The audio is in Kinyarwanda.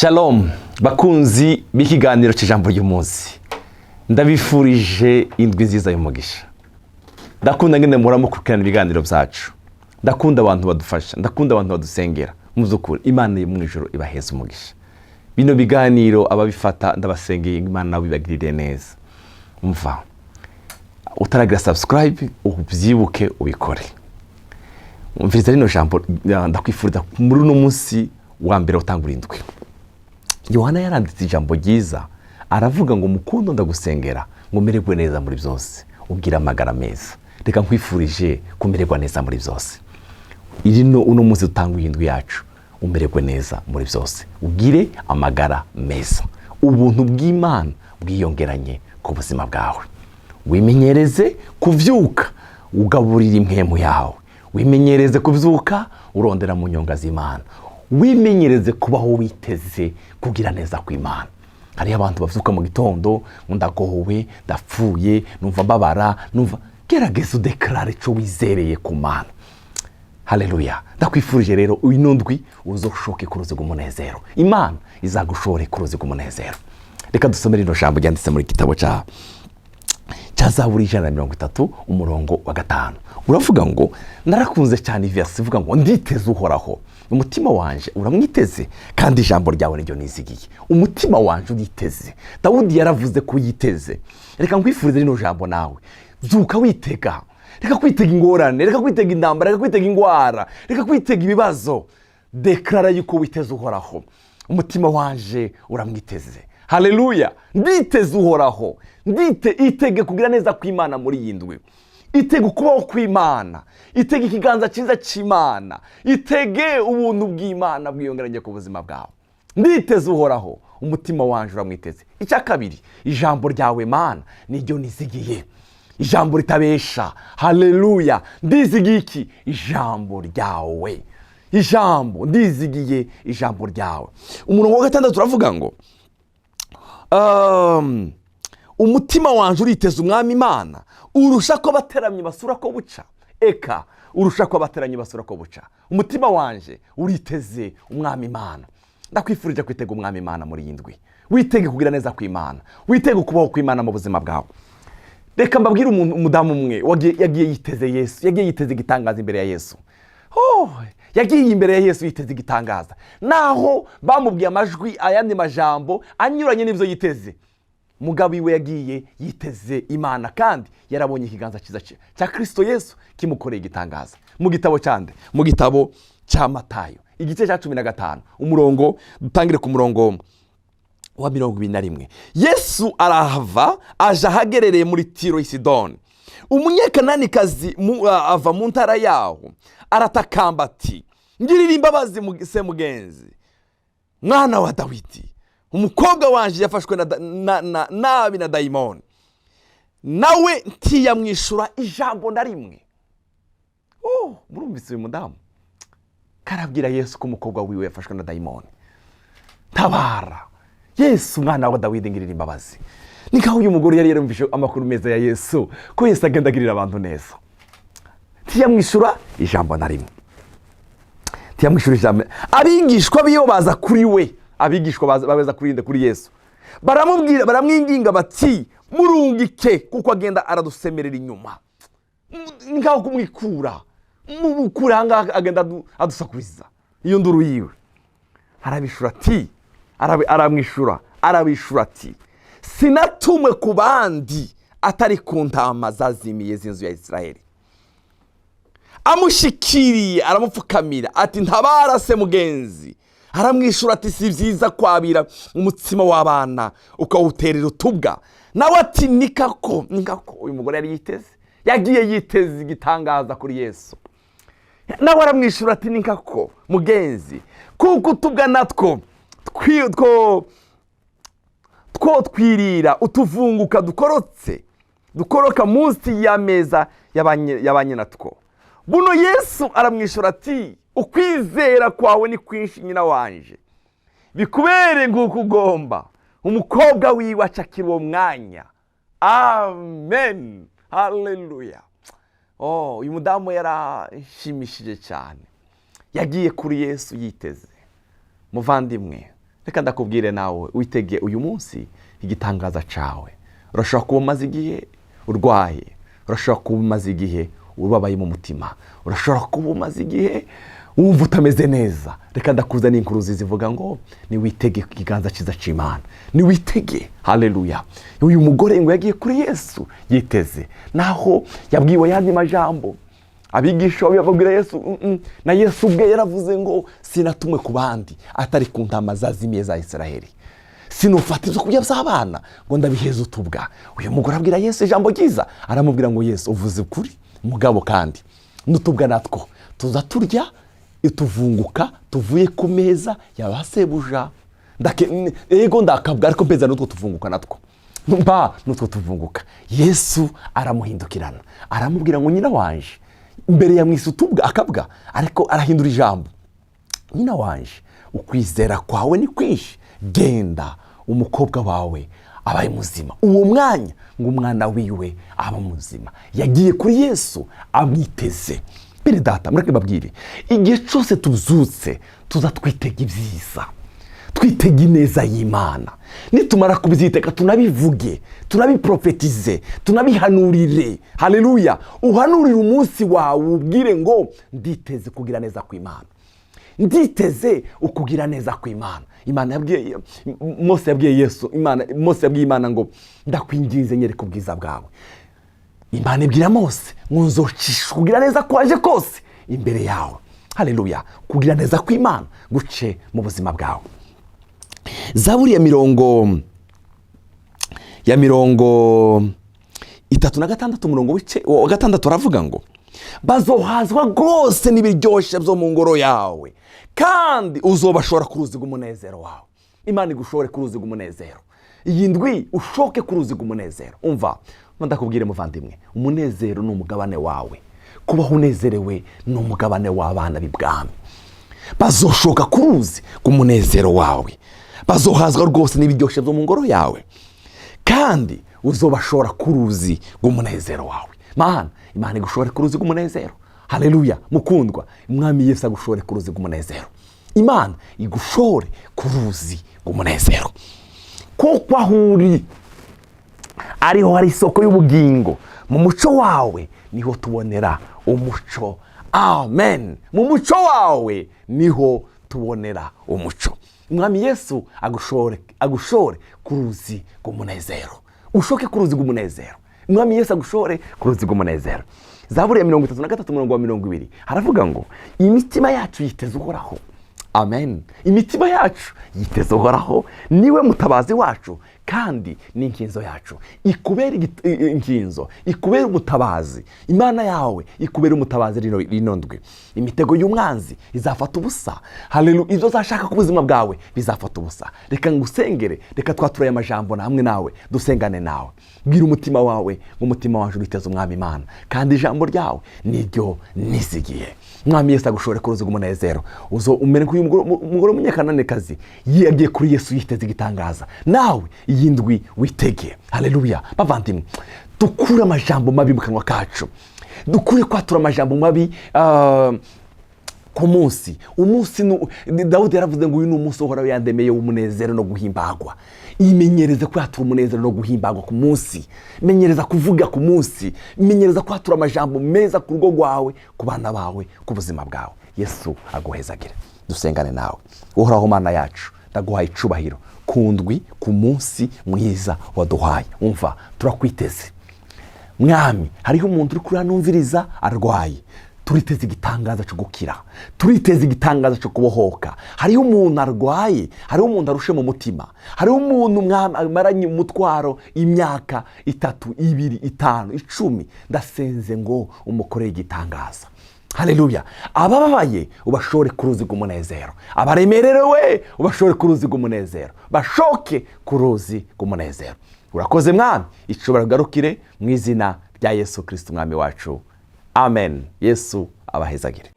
Shalom bakunzi b'ikiganiro cy'ijambo ry'umunsi, ndabifurije indwi nziza y'umugisha. Ndakunda ngende mukurikirana ibiganiro byacu, ndakunda abantu badufasha, ndakunda abantu badusengera. Mu by'ukuri Imana yo mu ijuru ibaheza umugisha. Bino biganiro ababifata ndabasengeye, Imana nawe ibagirire neza. Umva, utaragira subscribe ubyibuke ubikore. Umviriza rino jambo ndakwifuriza muri uno munsi wa mbere utangura indwi. Yohana yaranditse ijambo ryiza, aravuga ngo mukundo ndagusengera ngo mererwe neza muri byose, ubwira amagara meza. Reka nkwifurije kumererwa neza muri byose. Irino uno munsi utanguye indwi yacu, umererwe neza muri byose, ubwire amagara meza. Ubuntu bw'Imana bwiyongeranye ku buzima bwawe. Wimenyereze kuvyuka ugaburira impemu yawe. Wimenyereze kuvyuka urondera mu nyonga z'Imana. Wimenyereze kubaho witeze kugira neza kw'Imana. Hari abantu bavyuka mu gitondo ndagowe, ndapfuye, numva babara, numva gerageza udeklare cyo wizereye ku Mana. Haleluya. Ndakwifurije rero uyinondwi uzoshoke ku ruzi rw'umunezero. Imana izagushore ku ruzi rw'umunezero. Reka dusomere ino jambo ryanditse muri gitabo ca Zaburi 130 umurongo wa 5. Uravuga ngo narakunze cyane verse ivuga ngo nditeze uhoraho. Umutima wanje uramwiteze kandi ijambo ryawe niryo nizigiye. Umutima wanje uriteze. Dawudi yaravuze ko yiteze. Reka nkwifurize rino jambo nawe. Byuka witega. Reka kwitega ingorane, reka kwitega indambara, reka kwitega ingwara, reka kwitega ibibazo. Deklara yuko witeze uhoraho. Umutima wanje uramwiteze. Haleluya. Nditeze uhoraho. Itege kugira neza kw'Imana muri yindwi. Itege kubaho kw'Imana. Itege ikiganza cyiza cy'Imana. Itege ubuntu bw'Imana bwiyongeranye ku buzima bwawe. Nditeze uhoraho, umutima wanje uramwiteze. Icya kabiri, ijambo ryawe Mana niryo nizigiye. Ijambo ritabesha. Haleluya. Ndizigiye iki? Ijambo ryawe. Ijambo ndizigiye ijambo ryawe. Umurongo wa 6 turavuga ngo umutima wanje uriteze umwami Imana, urusha ko bateramye basura ko buca. Eka urusha ko bateranye basura ko buca. Umutima wanje uriteze umwami Imana. Ndakwifurije kwitega umwami Imana muri yindwi. Witege kugira neza kw'Imana, witege kubaho kw'Imana mu buzima bwawe. Reka mbabwire umudamu umwe yagiye yiteze Yesu, yagiye yiteze igitangaza imbere ya Yesu. Yagiye imbere ya Yesu yiteze igitangaza, naho bamubwiye amajwi ayandi majambo anyuranye n'ibyo yiteze. Mugabe iwe yagiye yiteze Imana kandi yarabonye ikiganza cyiza cya Kristo Yesu kimukoreye igitangaza. Mu gitabo cyande, mu gitabo cya Matayo igice cya 15 umurongo dutangire ku murongo wa 21. Yesu arahava aja hagerereye muri Tiro i Sidoni. Umunyekananikazi ava mu ntara yaho aratakamba ati, ngirira imbabazi se mugenzi, mwana wa Dawidi, umukobwa wanje yafashwe nabi na dayimoni. Nawe ntiyamwishura ijambo na rimwe. Murumvise uyu mudamu karabwira Yesu ko umukobwa wiwe yafashwe na dayimoni. Tabara Yesu, mwana wa Dawidi, ngirira imbabazi. Nikaho uyu mugore yari yarumvishe amakuru meza ya Yesu, ko Yesu agenda agirira abantu neza. Ntiyamwishura ijambo na rimwe. Ntiyamwishura ijambo. Abigishwa biyo baza kuri we, abigishwa baza kuri Yesu, baramubwira, baramwinginga bati, murungike kuko agenda aradusemerera inyuma. Ngaho kumwikura, mukura hanga agenda adusakuriza iyo nduru yiwe. Arabishura ati, arabishura ati, sinatumwe ku bandi atari ku ntama zazimiye z'inzu ya Isiraheli. Amushikiriye aramupfukamira ati, ntabara se mugenzi. Aramwishura ati, si byiza kwabira umutsima w'abana ukawuterera utubwa. Nawe ati, nikako. Uyu mugore yari yiteze, yagiye yiteze igitangaza kuri Yesu. Nawe aramwishura ati, nikako mugenzi, kuko utubwa natwo twirira utuvunguka dukoroka munsi y'ameza y'abanyinatwo. Buno Yesu aramwishura ati, ukwizera kwawe ni kwinshi nyina wanje, bikubere nk'uko ugomba. Umukobwa wiwe acakira uwo mwanya. Amen. Haleluya. Uyu mudamu yarashimishije cyane. Yagiye kuri Yesu yiteze. Muvandimwe, reka ndakubwire nawe witege uyu munsi igitangaza cawe. Urashobora kuba umaze igihe urwaye, urashobora kuba umaze igihe ubabaye mu mutima, urashobora kuba umaze igihe wumva utameze neza. Reka ndakuzanira inkuru zivuga ngo niwitege ikiganza cyiza c'Imana, niwitege. Haleluya. Uyu mugore ngo yagiye kuri Yesu yiteze, naho yabwiwe yandi majambo abigisha babwira Yesu, na Yesu ubwe yaravuze ngo sinatumwe ku bandi atari ku ntama zazimiye za Isiraheli, sinufatiza kubya by'abana ngo ndabiheza utubwa. Uyu mugore abwira Yesu ijambo ryiza, aramubwira ngo Yesu uvuze ukuri mugabo, kandi n'utubwa natwo tuza turya ituvunguka tuvuye ku meza yabasebuja. Ego ndakabwa ariko mpeza n'utwo tuvunguka natwo n'utwo tuvunguka. Yesu aramuhindukirana aramubwira ngo nyina wanje, mbere ya mwisi utubwa akabwa, ariko arahindura ijambo. Nyina wanje, ukwizera kwawe ni kwinshi, genda umukobwa wawe abaye muzima. Uwo mwanya ngo umwana wiwe aba muzima. Yagiye kuri Yesu amwiteze. Bene data, mureke babwire, igihe cyose tuzutse tuza twitega ibyiza, twitega ineza y'Imana. Nitumara kubyiteka tunabivuge, tunabiprofetize, tunabihanurire. Haleluya. Uhanurire umunsi wawe ubwire ngo nditeze kugira neza kw'Imana, nditeze ukugira neza kw'Imana. Imana yabwiye Mose, yabwiye Yesu, Mose yabwiye Imana ngo ndakwinginze nyereka ubwiza bwawe. Imana ibwira Mose ngo nzocisha kugira neza kwaje kose imbere yawe. Haleluya. Kugira neza kw'Imana guce mu buzima bwawe. Zaburi ya mirongo 36 umurongo wa 6 aravuga ngo bazohazwa rwose n'ibiryoshe byo mu ngoro yawe, kandi uzobashora ku ruzi rw'umunezero wawe. Imana igushore ku ruzi rw'umunezero. Iyi ndwi ushoke ku ruzi rw'umunezero. Umva, ndakubwire muvandimwe, umunezero ni umugabane wawe. Kubaho unezerewe ni umugabane w'abana b'ibwami. Bazoshoka ku ruzi rw'umunezero wawe, bazohazwa rwose n'ibiryoshe byo mu ngoro yawe, kandi uzobashora ku ruzi rw'umunezero wawe. Imana igushore ku ruzi rw'umunezero. Haleluya. Mukundwa, umwami Yesu agushore ku ruzi rw'umunezero. Imana igushore ku ruzi rw'umunezero. Kuko aho uri ariho hari isoko y'ubugingo. Mu muco wawe niho tubonera umuco. Amen. Mu muco wawe niho tubonera umuco. Umwami Yesu agushore ku ruzi rw'umunezero. Ushoke ku ruzi rw'umunezero. Umwami Yesu agushore ku ruzi rw'umunezero. Zaburi ya 33 umurongo wa 20 haravuga ngo imitima yacu yiteze Uhoraho. Amen. Imitima yacu yiteze Uhoraho, niwe mutabazi wacu kandi n'inkinzo yacu. Ikubera inkinzo, ikubera umutabazi. Imana yawe ikubera umutabazi rino ndwi. Imitego y'umwanzi izafata ubusa. Haleluya. Izo zashaka ku buzima bwawe bizafata ubusa. Reka ngusengere, reka twaturaye amajambo namwe nawe dusengane nawe. Bwira umutima wawe, umutima waje witeze umwami Imana, kandi ijambo ryawe niryo nizigiye. Mwami Yesu agushore ku ruzi rw'umunezero. Uzo umere nk'uyu mugore w'umunyakananikazi yagiye kuri Yesu yiteze igitangaza. Nawe iyi ndwi witege. Haleluya. Bavandimwe, dukure amajambo mabi mu kanwa kacu, dukure kwatura amajambo mabi ku munsi. Dawudi yaravuze ngo uyu ni umunsi Uhoraho yandemeye w'umunezero no guhimbagwa. Imenyereze kwatura umunezero no guhimbagwa ku munsi. Menyereza kuvuga ku munsi. Menyereza kwatura amajambo meza ku rugo rwawe, ku bana bawe, ku buzima bwawe. Yesu aguhezagire. Dusengane nawe. Uhoraho Mana yacu, ndaguhaye icubahiro ku ndwi, ku munsi mwiza waduhaye. Umva, turakwiteze Mwami. Hariho umuntu uri kuranumviriza arwaye, turiteze igitangaza cyo gukira, turiteze igitangaza cyo kubohoka. Hariho umuntu arwaye, hariho umuntu arushe mu mutima, hariho umuntu Mwami amaranye umutwaro imyaka 3, 2, 5, 10. Ndasenze ngo umukoreye igitangaza. Haleluya. Abababaye ubashore ku ruzi rw'umunezero, abaremerewe ubashore ku ruzi rw'umunezero, bashoke ku ruzi rw'umunezero. Urakoze Mwami, icobora garukire mu izina rya Yesu Kristo Mwami wacu. Amen. Yesu abahezagire.